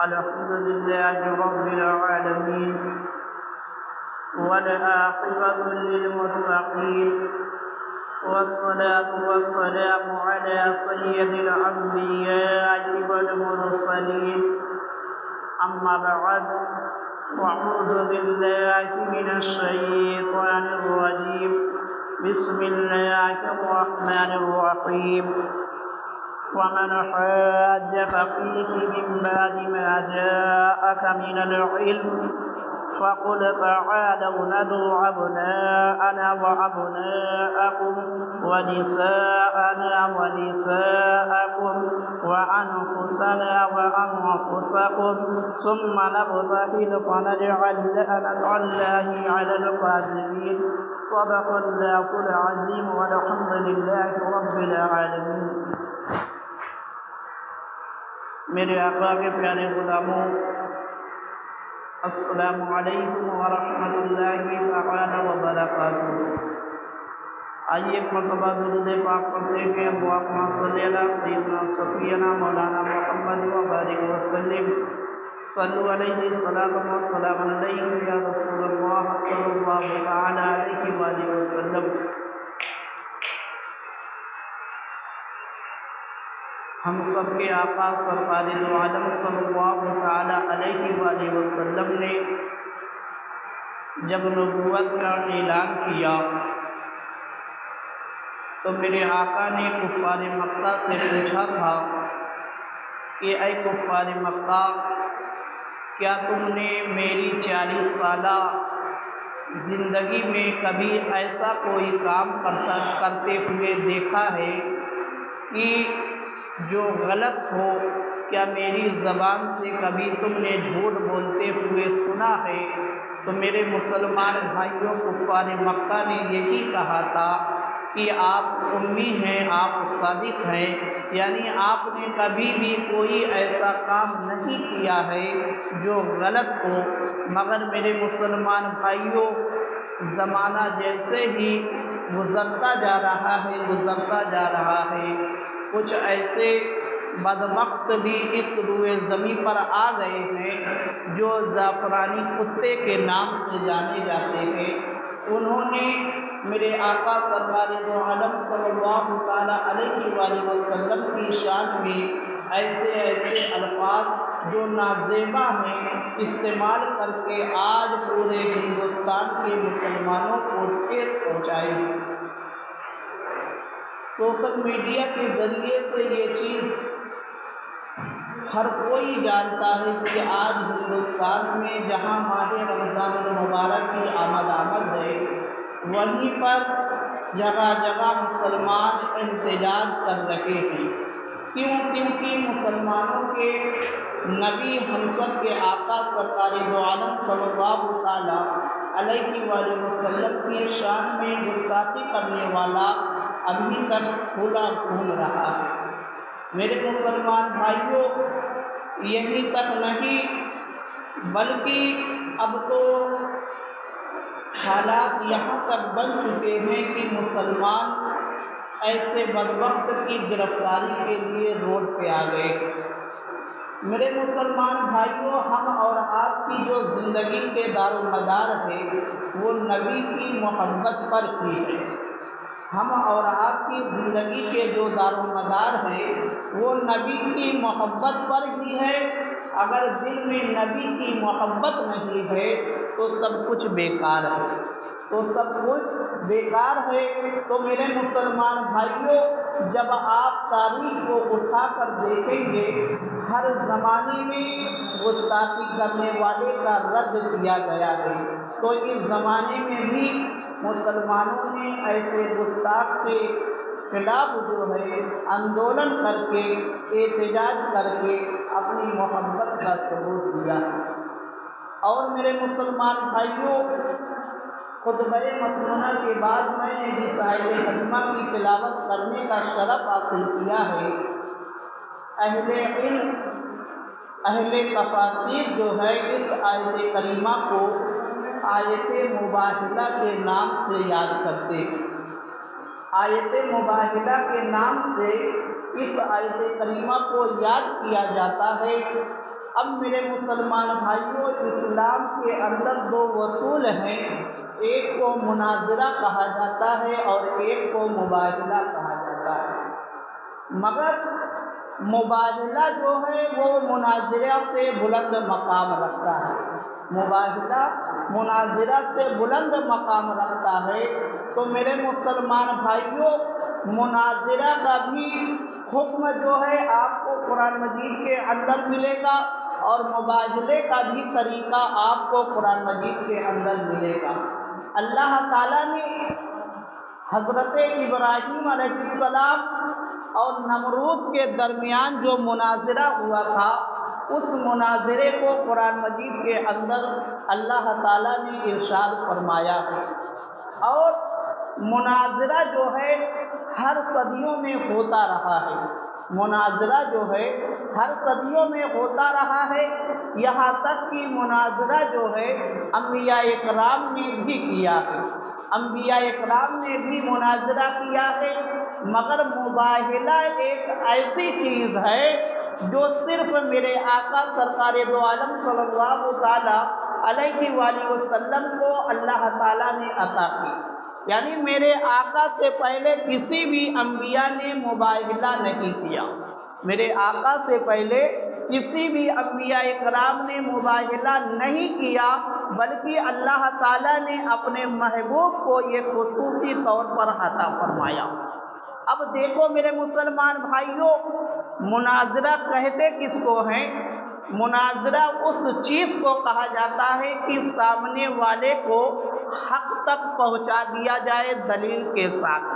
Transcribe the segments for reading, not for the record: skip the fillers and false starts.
الحمد لله رب العالمين والعاقبة للمتقين والصلاة والسلام على سيد الأنبياء والمرسلين أما بعد وأعوذ بالله من الشيطان الرجيم بسم الله الرحمن الرحيم ومن حاجك فيه من بعد ما جاءك من العلم فقل تعالوا ندعو أبناءنا وأبناءكم ونساءنا ونساءكم وأنفسنا وأنفسكم ثم نبتهل فنجعل لعنة الله على الكاذبين صدق الله العظيم والحمد لله رب العالمين۔ میرے آقا کے پیارے غلاموں، السلام علیکم ورحمۃ اللہ تعالی وبرکاتہ۔ آئیے ایک مرتبہ درود پاک پڑھتے ہیں۔ اللہم صلی علی سیدنا صفینا مولانا محمد وبارک وسلم، صلو علیہ الصلاۃ والسلام علیہ یا رسول اللہ صلی اللہ تعالی علیہ وآلہ وسلم۔ ہم سب کے آقا سرکار دو عالم صلی اللہ تعالی علیہ وآلہ وسلم نے جب نبوت کا اعلان کیا تو میرے آقا نے کفار مکہ سے پوچھا تھا کہ اے کفار مکہ، کیا تم نے میری 40 سالہ زندگی میں کبھی ایسا کوئی کام کرتے ہوئے دیکھا ہے کہ جو غلط ہو؟ کیا میری زبان سے کبھی تم نے جھوٹ بولتے ہوئے سنا ہے؟ تو میرے مسلمان بھائیوں، کفار مکہ نے یہی کہا تھا کہ آپ امی ہیں، آپ صادق ہیں، یعنی آپ نے کبھی بھی کوئی ایسا کام نہیں کیا ہے جو غلط ہو۔ مگر میرے مسلمان بھائیوں، زمانہ جیسے ہی گزرتا جا رہا ہے کچھ ایسے بدبخت بھی اس روئے زمین پر آ گئے ہیں جو زعفرانی کتے کے نام سے جانے جاتے ہیں۔ انہوں نے میرے آقا سرکار دو عالم صلی اللہ تعالی علیہ وآلہ وسلم کی شان میں ایسے الفاظ جو نازیبا ہیں استعمال کر کے آج پورے ہندوستان کے مسلمانوں کو ٹھیس پہنچائی۔ سوشل میڈیا کے ذریعے سے یہ چیز ہر کوئی جانتا ہے کہ آج ہندوستان میں جہاں ماہ رمضان المبارک کی آمد ہے، وہیں پر جگہ جگہ مسلمان احتجاج کر رہے ہیں۔ کیونکہ مسلمانوں کے نبی ہم سب کے آقا سرکار دو عالم صلی اللہ تعالی علیہ وآلہ وسلم کی شان میں گستاخی کرنے والا ابھی تک کھلا گھوم رہا ہے۔ میرے مسلمان بھائیوں، یہی تک نہیں بلکہ اب تو حالات یہاں تک بن چکے ہیں کہ مسلمان ایسے بدبخت کی گرفتاری کے لیے روڈ پہ آ گئے۔ میرے مسلمان بھائیوں، ہم اور آپ کی جو زندگی کے دار و مدار ہے وہ نبی کی محبت پر ہی ہے۔ ہم اور آپ کی زندگی کے جو دار و مدار ہے وہ نبی کی محبت پر ہی ہے۔ اگر دل میں نبی کی محبت نہیں ہے تو سب کچھ بیکار ہے، تو میرے مسلمان بھائیوں، جب آپ تاریخ کو اٹھا کر دیکھیں گے، ہر زمانے میں گستاخی کرنے والے کا رد کیا گیا ہے، تو اس زمانے میں بھی مسلمانوں نے ایسے گستاخ کے خلاف جو ہے آندولن کر کے، احتجاج کر کے اپنی محبت کا ثبوت دیا۔ اور میرے مسلمان بھائیوں، خطبہ مسنونہ کے بعد میں نے جس آیت کریمہ کی تلاوت کرنے کا شرف حاصل کیا ہے، اہل علم، اہل تفاسیر جو ہے اس آیت کریمہ کو آیت مباہلہ کے نام سے یاد کرتے ہیں۔ آیت مباہلہ کے نام سے اس آیت کریمہ کو یاد کیا جاتا ہے اب میرے مسلمان بھائیوں، اسلام کے اندر دو اصول ہیں، ایک کو مناظرہ کہا جاتا ہے اور ایک کو مباہلہ کہا جاتا ہے، مگر مباہلہ جو ہے وہ مناظرہ سے بلند مقام رکھتا ہے، مباہلہ مناظرہ سے بلند مقام رکھتا ہے۔ تو میرے مسلمان بھائیوں، مناظرہ کا بھی حکم جو ہے آپ کو قرآن مجید کے اندر ملے گا، اور مباہلے کا بھی طریقہ آپ کو قرآن مجید کے اندر ملے گا۔ اللہ تعالیٰ نے حضرت ابراہیم علیہ السلام اور نمرود کے درمیان جو مناظرہ ہوا تھا، اس مناظرے کو قرآن مجید کے اندر اللہ تعالیٰ نے ارشاد فرمایا ہے، اور مناظرہ جو ہے ہر صدیوں میں ہوتا رہا ہے، مناظرہ جو ہے ہر صدیوں میں ہوتا رہا ہے، یہاں تک کہ مناظرہ جو ہے انبیاء اکرام نے بھی کیا ہے، انبیاء اکرام نے بھی مناظرہ کیا ہے، مگر مباہلہ ایک ایسی چیز ہے جو صرف میرے آقا سرکار دو عالم صلی اللہ تعالیٰ علیہ وآلہ وسلم کو اللہ تعالیٰ نے عطا کی، یعنی میرے آقا سے پہلے کسی بھی انبیاء نے مباہلہ نہیں کیا، میرے آقا سے پہلے کسی بھی انبیاء اکرام نے مباہلہ نہیں کیا، بلکہ اللہ تعالیٰ نے اپنے محبوب کو یہ خصوصی طور پر عطا فرمایا۔ اب دیکھو میرے مسلمان بھائیوں، مناظرہ کہتے کس کو ہیں؟ مناظرہ اس چیز کو کہا جاتا ہے کہ سامنے والے کو حق تک پہنچا دیا جائے دلیل کے ساتھ،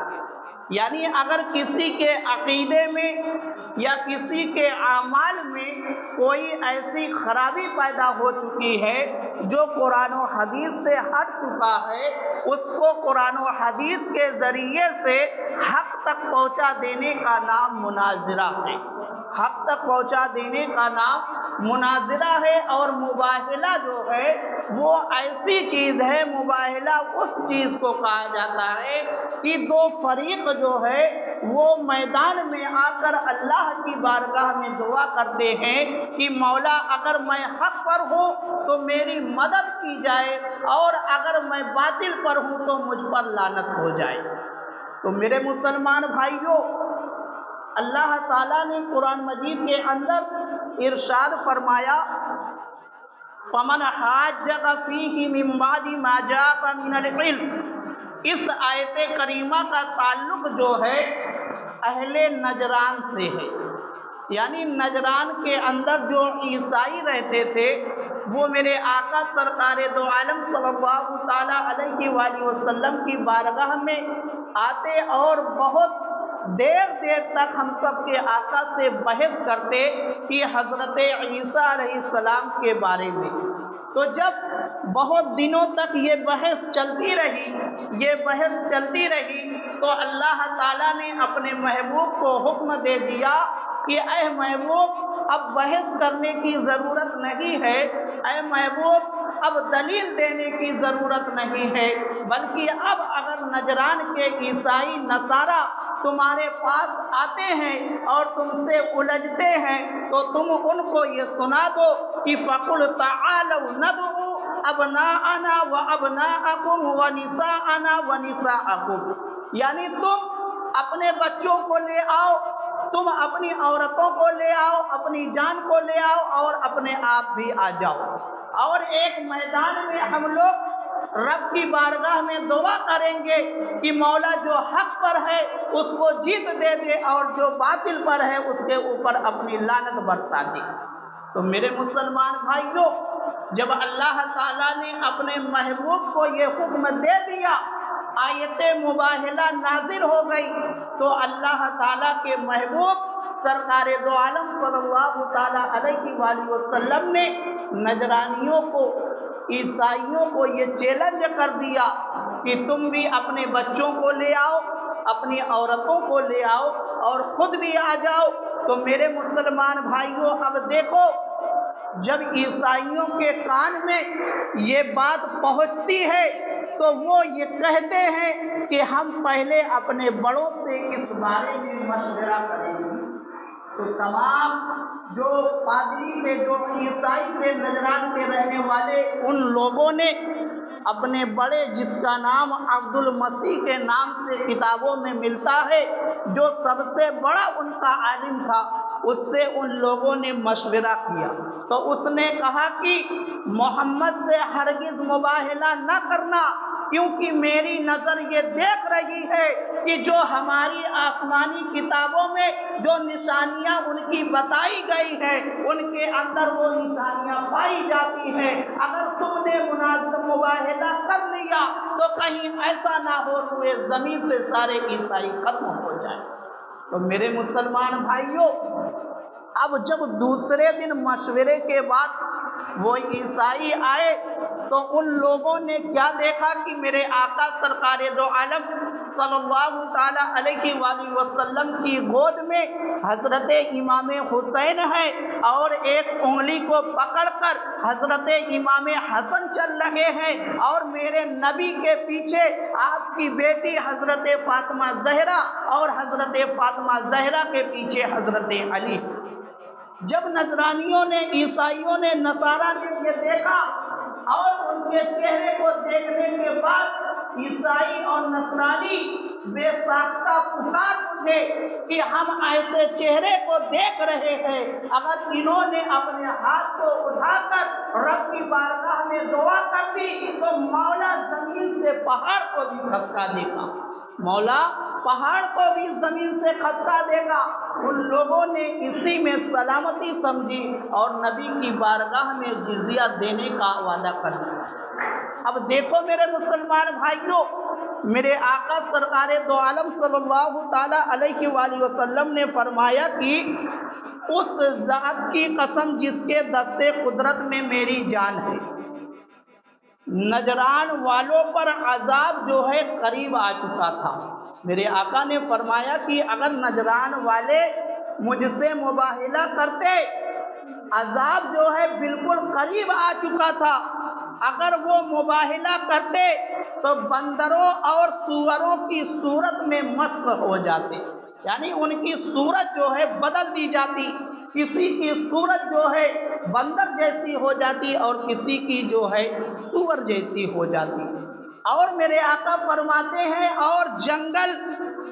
یعنی اگر کسی کے عقیدے میں یا کسی کے اعمال میں کوئی ایسی خرابی پیدا ہو چکی ہے جو قرآن و حدیث سے ہٹ چکا ہے، اس کو قرآن و حدیث کے ذریعے سے حق تک پہنچا دینے کا نام مناظرہ ہے، حق تک پہنچا دینے کا نام مناظرہ ہے۔ اور مباہلہ جو ہے وہ ایسی چیز ہے، مباہلہ اس چیز کو کہا جاتا ہے کہ دو فریق جو ہے وہ میدان میں آ کر اللہ کی بارگاہ میں دعا کرتے ہیں کہ مولا اگر میں حق پر ہوں تو میری مدد کی جائے، اور اگر میں باطل پر ہوں تو مجھ پر لعنت ہو جائے۔ تو میرے مسلمان بھائیوں، اللہ تعالیٰ نے قرآن مجید کے اندر ارشاد فرمایا، فَمَنْ حَاجَّكَ فِيهِ مِنْ بَعْدِ مَا جَاءَكَ مِنَ الْعِلْمِ۔ اس آیت کریمہ کا تعلق جو ہے اہل نجران سے ہے، یعنی نجران کے اندر جو عیسائی رہتے تھے وہ میرے آقا سرکار دو عالم صلی اللہ تعالیٰ علیہ وآلہ وسلم کی بارگاہ میں آتے اور بہت دیر تک ہم سب کے آقا سے بحث کرتے کہ حضرت عیسیٰ علیہ السلام کے بارے میں۔ تو جب بہت دنوں تک یہ بحث چلتی رہی تو اللہ تعالیٰ نے اپنے محبوب کو حکم دے دیا کہ اے محبوب اب بحث کرنے کی ضرورت نہیں ہے، اے محبوب اب دلیل دینے کی ضرورت نہیں ہے، بلکہ اب اگر نجران کے عیسائی نصارہ تمہارے پاس آتے ہیں اور تم سے الجھتے ہیں تو تم ان کو یہ سنا دو کہ فَقُلْ تَعَالَوْا نَدْعُ أَبْنَاءَنَا وَأَبْنَاءَكُمْ وَنِسَاءَنَا وَنِسَاءَكُمْ، یعنی تم اپنے بچوں کو لے آؤ، تم اپنی عورتوں کو لے آؤ، اپنی جان کو لے آؤ، اور اپنے آپ بھی آ جاؤ، اور ایک میدان میں ہم لوگ رب کی بارگاہ میں دعا کریں گے کہ مولا جو حق پر ہے اس کو جیت دے دے، اور جو باطل پر ہے اس کے اوپر اپنی لعنت برسا دے۔ تو میرے مسلمان بھائیوں، جب اللہ تعالیٰ نے اپنے محبوب کو یہ حکم دے دیا، آیت مباہلہ نازل ہو گئی، تو اللہ تعالیٰ کے محبوب سرکار دو عالم صلی اللہ تعالیٰ علیہ وآلہ وسلم نے نجرانیوں کو، عیسائیوں کو یہ چیلنج کر دیا کہ تم بھی اپنے بچوں کو لے آؤ، اپنی عورتوں کو لے آؤ، اور خود بھی آ جاؤ۔ تو میرے مسلمان بھائیوں، اب دیکھو جب عیسائیوں کے کان میں یہ بات پہنچتی ہے تو وہ یہ کہتے ہیں کہ ہم پہلے اپنے بڑوں سے اس بارے میں مشورہ کریں گے، تو تمام جو پادری تھے، جو عیسائی تھے، نجران کے رہنے والے، ان لوگوں نے اپنے بڑے، جس کا نام عبد المسیح کے نام سے کتابوں میں ملتا ہے، جو سب سے بڑا ان کا عالم تھا، اس سے ان لوگوں نے مشورہ کیا تو اس نے کہا کہ محمد سے ہرگز مباہلہ نہ کرنا، کیونکہ میری نظر یہ دیکھ رہی ہے کہ جو ہماری آسمانی کتابوں میں جو نشانیاں ان کی بتائی گئی ہیں، ان کے اندر وہ نشانیاں پائی جاتی ہیں۔ اگر تم نے مباہلہ کر لیا تو کہیں ایسا نہ ہو روئے زمین سے سارے عیسائی ختم ہو جائیں۔ تو میرے مسلمان بھائیوں، اب جب دوسرے دن مشورے کے بعد وہ عیسائی آئے تو ان لوگوں نے کیا دیکھا کہ میرے آقا سرکار دو عالم صلی اللہ تعالی علیہ وآلہ وسلم کی گود میں حضرت امام حسین ہے، اور ایک انگلی کو پکڑ کر حضرت امام حسن چل رہے ہیں، اور میرے نبی کے پیچھے آپ کی بیٹی حضرت فاطمہ زہرا، اور حضرت فاطمہ زہرا کے پیچھے حضرت علی۔ جب نجرانیوں نے، عیسائیوں نے، نصارہ نے یہ دیکھا، اور ان کے چہرے کو دیکھنے کے بعد عیسائی اور نصرانی بے ساختہ پکار اٹھے کہ ہم ایسے چہرے کو دیکھ رہے ہیں، اگر انہوں نے اپنے ہاتھ کو اٹھا کر رب کی بارگاہ میں دعا کر دی تو مولا زمین سے پہاڑ کو بھی کھسکا دے گا، مولا پہاڑ کو بھی زمین سے کھسکا دے گا۔ ان لوگوں نے اسی میں سلامتی سمجھی اور نبی کی بارگاہ میں جزیہ دینے کا وعدہ کر دیا۔ اب دیکھو میرے مسلمان بھائیوں، میرے آقا سرکار دو عالم صلی اللہ تعالی علیہ وآلہ وسلم نے فرمایا کہ اس ذات کی قسم جس کے دست قدرت میں میری جان ہے، نجران والوں پر عذاب جو ہے قریب آ چکا تھا۔ میرے آقا نے فرمایا کہ اگر نجران والے مجھ سے مباہلہ کرتے، عذاب جو ہے بالکل قریب آ چکا تھا۔ اگر وہ مباہلہ کرتے تو بندروں اور سوروں کی صورت میں مسخ ہو جاتے، یعنی ان کی صورت جو ہے بدل دی جاتی، کسی کی صورت جو ہے بندر جیسی ہو جاتی اور کسی کی جو ہے سور جیسی ہو جاتی۔ اور میرے آقا فرماتے ہیں اور جنگل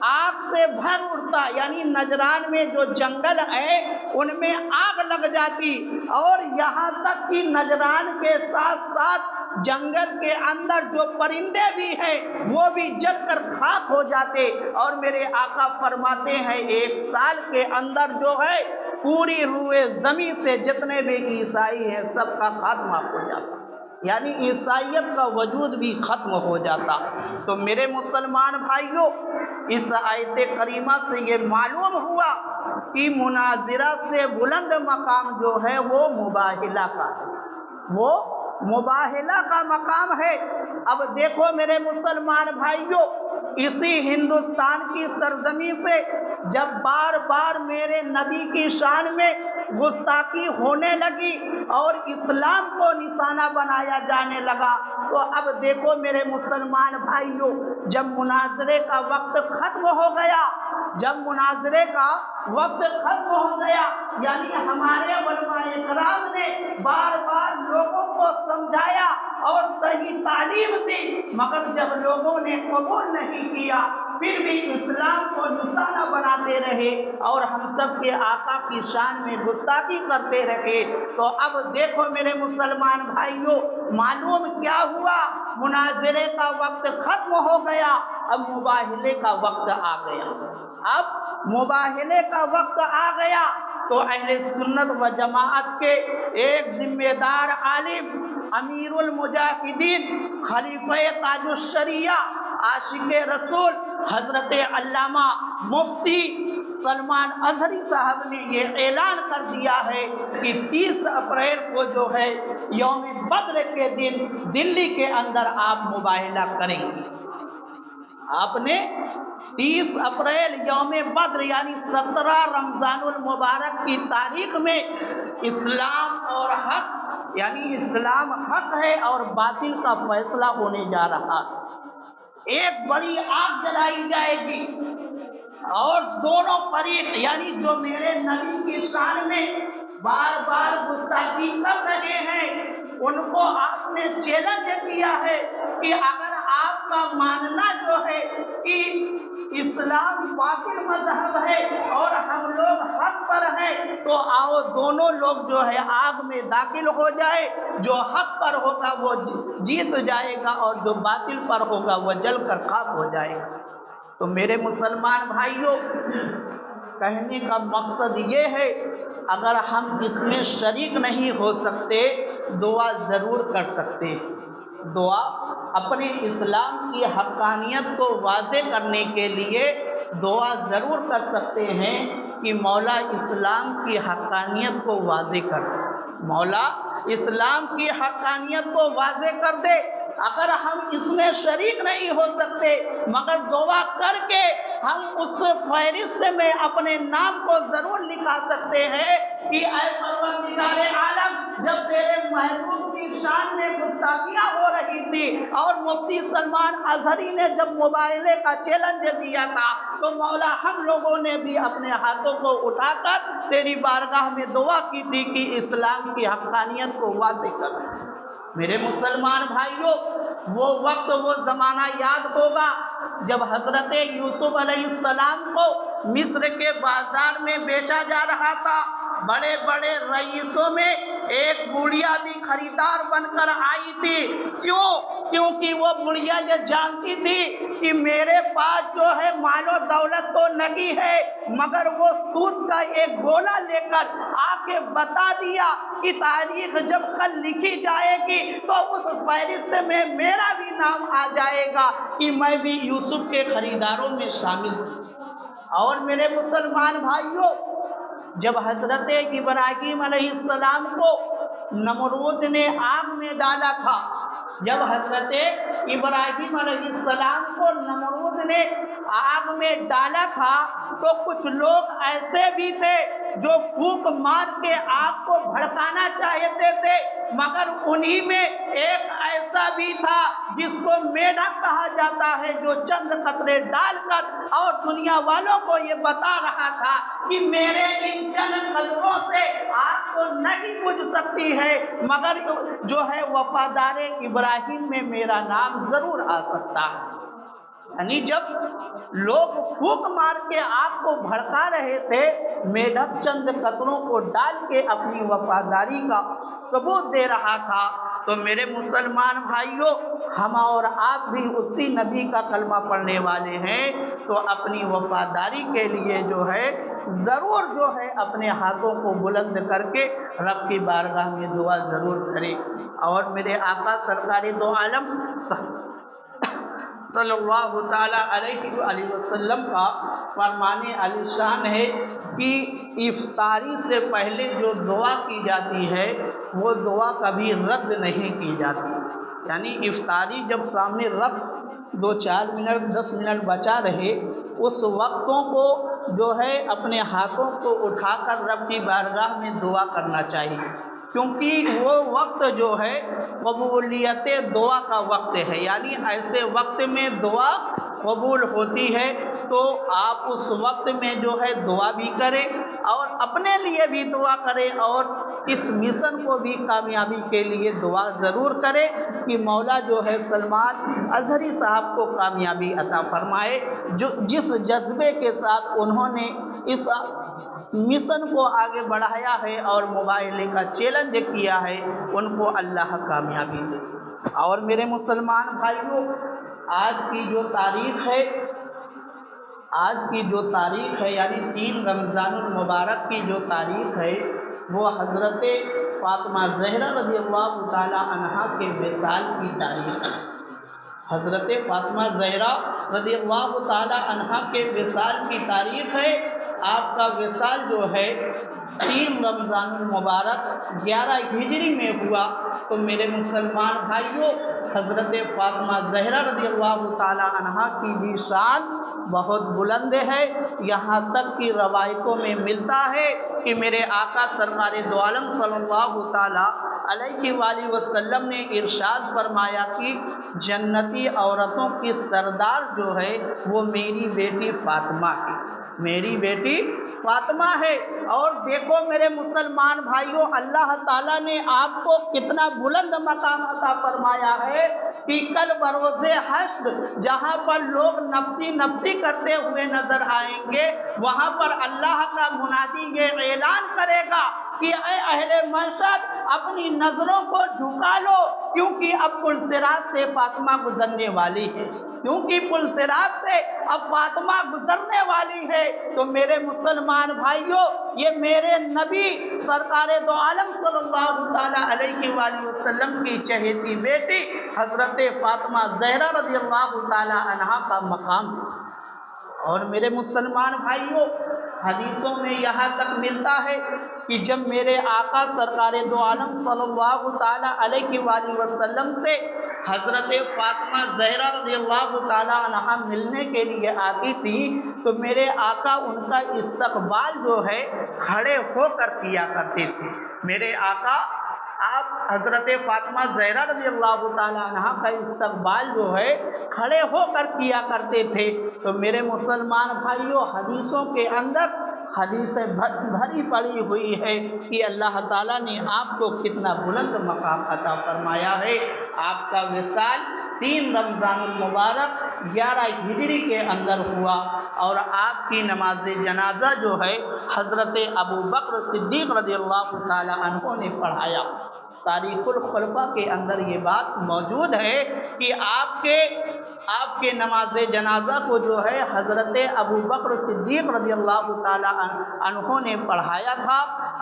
آگ سے بھر اٹھتا، یعنی نجران میں جو جنگل ہے ان میں آگ لگ جاتی، اور یہاں تک کہ نجران کے ساتھ ساتھ جنگل کے اندر جو پرندے بھی ہیں وہ بھی جل کر خاک ہو جاتے۔ اور میرے آقا فرماتے ہیں 1 سال کے اندر جو ہے پوری روئے زمین سے جتنے بھی عیسائی ہیں سب کا خاتمہ ہو جاتا، یعنی عیسائیت کا وجود بھی ختم ہو جاتا۔ تو میرے مسلمان بھائیوں، اس آیت کریمہ سے یہ معلوم ہوا کہ مناظرہ سے بلند مقام جو ہے وہ مباہلہ کا ہے، وہ مباہلہ کا مقام ہے۔ اب دیکھو میرے مسلمان بھائیوں، اسی ہندوستان کی سرزمین سے جب بار بار میرے نبی کی شان میں گستاخی ہونے لگی اور اسلام کو نشانہ بنایا جانے لگا، تو اب دیکھو میرے مسلمان بھائیوں، جب مناظرے کا وقت ختم ہو گیا، جب مناظرے کا وقت ختم ہو گیا، یعنی ہمارے علماء کرام نے بار بار لوگوں کو سمجھایا اور صحیح تعلیم دی، مگر جب لوگوں نے قبول نہیں کیا، پھر بھی اسلام کو نشانہ بناتے رہے اور ہم سب کے آقا کی شان میں گستاخی کرتے رہے، تو اب دیکھو میرے مسلمان بھائیوں، معلوم کیا ہوا؟ مناظرے کا وقت ختم ہو گیا، اب مباہلے کا وقت آ گیا۔ اب مباہلے کا وقت آ گیا تو اہل سنت و جماعت کے ایک ذمہ دار عالم، امیر المجاہدین، خلیفہ تاج الشریعہ، عاشق رسول، حضرت علامہ مفتی سلمان اظہری صاحب نے یہ اعلان کر دیا ہے کہ 30 اپریل کو جو ہے یوم بدر کے دن دلی کے اندر آپ مباہلہ کریں گے۔ آپ نے 30 اپریل یوم بدر یعنی 17 رمضان المبارک کی تاریخ میں اسلام اور حق، یعنی اسلام حق ہے اور باطل کا فیصلہ ہونے جا رہا ہے۔ ایک بڑی آگ جلائی جائے گی، اور دونوں فریق یعنی جو میرے نبی کی شان میں بار بار گستاخی کر رہے ہیں ان کو آپ نے چیلنج کیا ہے کہ اگر آپ کا ماننا جو ہے کہ اسلام باطل مذہب ہے اور ہم لوگ حق پر ہیں تو آؤ دونوں لوگ جو ہے آگ میں داخل ہو جائے، جو حق پر ہوگا وہ جیت جائے گا اور جو باطل پر ہوگا وہ جل کر خاک ہو جائے گا۔ تو میرے مسلمان بھائیوں، کہنے کا مقصد یہ ہے اگر ہم اس میں شریک نہیں ہو سکتے دعا ضرور کر سکتے ہیں۔ دعا اپنے اسلام کی حقانیت کو واضح کرنے کے لیے دعا ضرور کر سکتے ہیں کہ مولا اسلام کی حقانیت کو واضح کر دے، مولا اسلام کی حقانیت کو واضح کر دے۔ اگر ہم اس میں شریک نہیں ہو سکتے مگر دعا کر کے ہم اس فہرست میں اپنے نام کو ضرور لکھا سکتے ہیں کہ اے پروردگار عالم، جب تیرے محبوب کی شان میں گستاخیاں ہو رہی تھی اور مفتی سلمان اظہری نے جب مباہلے کا چیلنج دیا تھا تو مولا ہم لوگوں نے بھی اپنے ہاتھوں کو اٹھا کر تیری بارگاہ میں دعا کی تھی کہ اسلام کی حقانیت کو واضح کر۔ میرے مسلمان بھائیوں، وہ وقت وہ زمانہ یاد ہوگا جب حضرت یوسف علیہ السلام کو مصر کے بازار میں بیچا جا رہا تھا، بڑے بڑے رئیسوں میں ایک بڑھیا بھی خریدار بن کر آئی تھی۔ کیونکہ وہ بڑھیا یہ جانتی تھی کہ میرے پاس جو ہے مال و دولت تو نہیں ہے مگر وہ سود کا ایک گولا لے کر آ کے بتا دیا کہ تاریخ جب کل لکھی جائے گی تو اس فہرست میں میرا بھی نام آ جائے گا کہ میں بھی یوسف کے خریداروں میں شامل ہوں۔ اور میرے مسلمان بھائیوں، جب حضرت ابراہیم علیہ السلام کو نمرود نے آگ میں ڈالا تھا، جب حضرت ابراہیم علیہ السلام کو نمرود نے آگ میں ڈالا تھا تو کچھ لوگ ایسے بھی تھے جو پھونک مار کے آگ کو بھڑکانا چاہتے تھے، مگر انہی میں ایک ایسا بھی تھا جس کو میڈک کہا جاتا ہے، جو چند قطرے ڈال کر اور دنیا والوں کو یہ بتا رہا تھا کہ میرے ان چند قطروں سے آگ کو نہیں بجھ سکتی ہے مگر جو ہے وفادار ابراہیم میں میرا نام ضرور آ سکتا ہے۔ یعنی جب لوگ پھونک مار کے آگ کو بھڑکا رہے تھے، میڈک چند قطروں کو ڈال کے اپنی وفاداری کا ثبوت دے رہا تھا۔ تو میرے مسلمان بھائیوں، ہم اور آپ بھی اسی نبی کا کلمہ پڑھنے والے ہیں تو اپنی وفاداری کے لیے جو ہے ضرور جو ہے اپنے ہاتھوں کو بلند کر کے رب کی بارگاہ میں دعا ضرور کریں۔ اور میرے آقا سرکار دو عالم صلی اللہ تعالیٰ علیہ وآلہ وسلم کا فرمان علی شان ہے کہ افطاری سے پہلے جو دعا کی جاتی ہے وہ دعا کبھی رد نہیں کی جاتی۔ یعنی افطاری جب سامنے رکھ 2-4 منٹ 10 منٹ بچا رہے، اس وقتوں کو جو ہے اپنے ہاتھوں کو اٹھا کر رب کی بارگاہ میں دعا کرنا چاہیے، کیونکہ وہ وقت جو ہے قبولیت دعا کا وقت ہے۔ یعنی ایسے وقت میں دعا قبول ہوتی ہے تو آپ اس وقت میں جو ہے دعا بھی کریں اور اپنے لیے بھی دعا کریں اور اس مشن کو بھی کامیابی کے لیے دعا ضرور کریں کہ مولا جو ہے سلمان اظہری صاحب کو کامیابی عطا فرمائے، جو جس جذبے کے ساتھ انہوں نے اس مشن کو آگے بڑھایا ہے اور مباہلے کا چیلنج کیا ہے، ان کو اللہ کامیابی دے۔ اور میرے مسلمان بھائیوں، آج کی جو تاریخ ہے یعنی 3 رمضان المبارک کی جو تاریخ ہے وہ حضرت فاطمہ زہرا رضی اللہ تعالی عنہا کے وصال کی تاریخ ہے۔ حضرت فاطمہ زہرا رضی اللہ تعالی عنہا کے وصال کی تاریخ ہے۔ آپ کا وصال جو ہے 3 رمضان المبارک 11 ہجری میں ہوا۔ تو میرے مسلمان بھائیوں، حضرت فاطمہ زہرا رضی اللہ تعالی عنہا کی بھی شان بہت بلند ہے، یہاں تک کہ روایتوں میں ملتا ہے کہ میرے آقا سرکار دو عالم صلی اللہ تعالی علیہ وآلہ وسلم نے ارشاد فرمایا کہ جنتی عورتوں کی سردار جو ہے وہ میری بیٹی فاطمہ ہے۔ میری بیٹی فاطمہ ہے۔ اور دیکھو میرے مسلمان بھائیوں، اللہ تعالیٰ نے آپ کو کتنا بلند مقام عطا فرمایا ہے کہ کل بروز حشر جہاں پر لوگ نفسی نفسی کرتے ہوئے نظر آئیں گے، وہاں پر اللہ کا منادی یہ اعلان کرے گا کہ اے اہل محشر، اپنی نظروں کو جھکا لو، کیونکہ اب پل صراط سے فاطمہ گزرنے والی ہے، کیونکہ پل صراط سے اب فاطمہ گزرنے والی ہے۔ تو میرے مسلمان بھائیوں، یہ میرے نبی سرکار دو عالم صلی اللہ تعالیٰ علیہ وآلہ وسلم کی چہیتی بیٹی حضرت فاطمہ زہرا رضی اللہ تعالیٰ عنہا کا مقام ہے۔ اور میرے مسلمان بھائیوں، حدیثوں میں یہاں تک ملتا ہے کہ جب میرے آقا سرکار دو عالم صلی اللہ تعالیٰ علیہ وآلہ وسلم سے حضرت فاطمہ زہرا رضی اللہ تعالیٰ عنہا ملنے کے لیے آتی تھی تو میرے آقا ان کا استقبال جو ہے کھڑے ہو کر کیا کرتے تھے۔ میرے آقا آپ حضرت فاطمہ زہرا رضی اللہ تعالیٰ عنہا کا استقبال جو ہے کھڑے ہو کر کیا کرتے تھے۔ تو میرے مسلمان بھائیوں، حدیثوں کے اندر حدیثیں بھری پڑی ہوئی ہے کہ اللہ تعالیٰ نے آپ کو کتنا بلند مقام عطا فرمایا ہے۔ آپ کا وصال 3 رمضان المبارک 11 ہجری کے اندر ہوا، اور آپ کی نماز جنازہ جو ہے حضرت ابو بکر صدیق رضی اللہ تعالیٰ عنہ نے پڑھایا۔ تاریخ الخلفاء کے اندر یہ بات موجود ہے کہ آپ کے نماز جنازہ کو جو ہے حضرت ابو بکر صدیق رضی اللہ تعالیٰ عنہ نے پڑھایا تھا،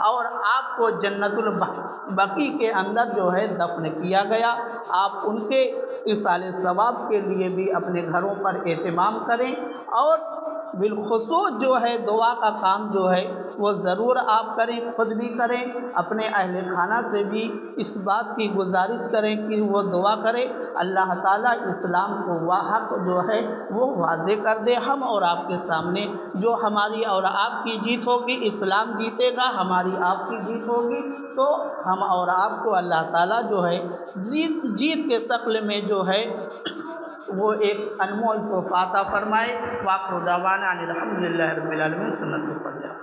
اور آپ کو جنت البقیع کے اندر جو ہے دفن کیا گیا۔ آپ ان کے ایصال ثواب کے لیے بھی اپنے گھروں پر اہتمام کریں، اور بالخصوص جو ہے دعا کا کام جو ہے وہ ضرور آپ کریں، خود بھی کریں، اپنے اہل خانہ سے بھی اس بات کی گزارش کریں کہ وہ دعا کرے اللہ تعالیٰ اسلام کو وہ حق جو ہے وہ واضح کر دے۔ ہم اور آپ کے سامنے جو ہماری اور آپ کی جیت ہوگی، اسلام جیتے گا، ہماری آپ کی جیت ہوگی، تو ہم اور آپ کو اللہ تعالیٰ جو ہے جیت کے شکل میں جو ہے وہ ایک انمول تحفہ عطا فرمائے۔ وآخر دعوانا ان الحمد للہ رب العالمین۔ سنت کو پڑھ جائے۔